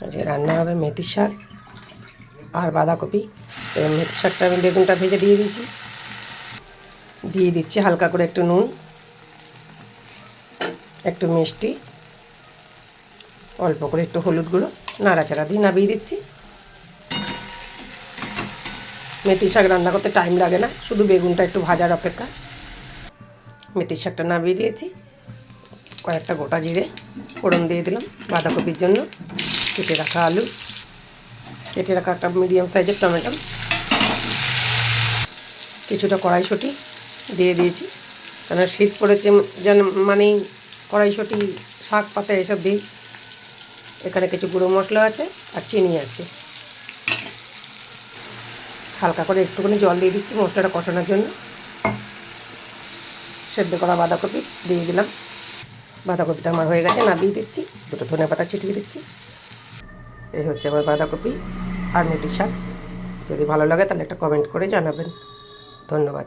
আজকে রান্না হবে মেথি শাক আর বাঁধাকপি। মেথি শাকটা আমি বেগুনটা ভেজে দিয়ে দিচ্ছি হালকা করে একটু নুন, একটু মিষ্টি, অল্প করে একটু হলুদ গুঁড়ো, নাড়াচাড়া দিয়ে নামিয়ে দিচ্ছি। মেথি শাক রান্না করতে টাইম লাগে না, শুধু বেগুনটা একটু ভাজার অপেক্ষা। মেথি শাকটা নামিয়ে দিয়েছি, কয়েকটা গোটা জিরে ফোড়ন দিয়ে দিলাম, বাঁধাকপির জন্য কেটে রাখা আলু, কেটে রাখা একটা মিডিয়াম সাইজের টমেটো, কিছুটা কড়াইশুঁটি দিয়ে দিয়েছি, কেন শীত পড়েছে যেন মানে কড়াইশুঁটি শাক পাতা এসব দিই। এখানে কিছু গুঁড়ো মশলা আছে আর চিনি আছে। হালকা করে একটুখানি জল দিয়ে দিচ্ছি মশলাটা কষানোর জন্য। সেদ্ধ করা বাঁধাকপি দিয়ে দিলাম, বাঁধাকপিটা আমার হয়ে গেছে, নামিয়ে দিচ্ছি। দুটো ধনেপাতা ছিটিয়ে দিচ্ছি। এই হচ্ছে আমার বাঁধাকপি আর মেথি শাক। যদি ভালো লাগে তাহলে একটা কমেন্ট করে জানাবেন। ধন্যবাদ।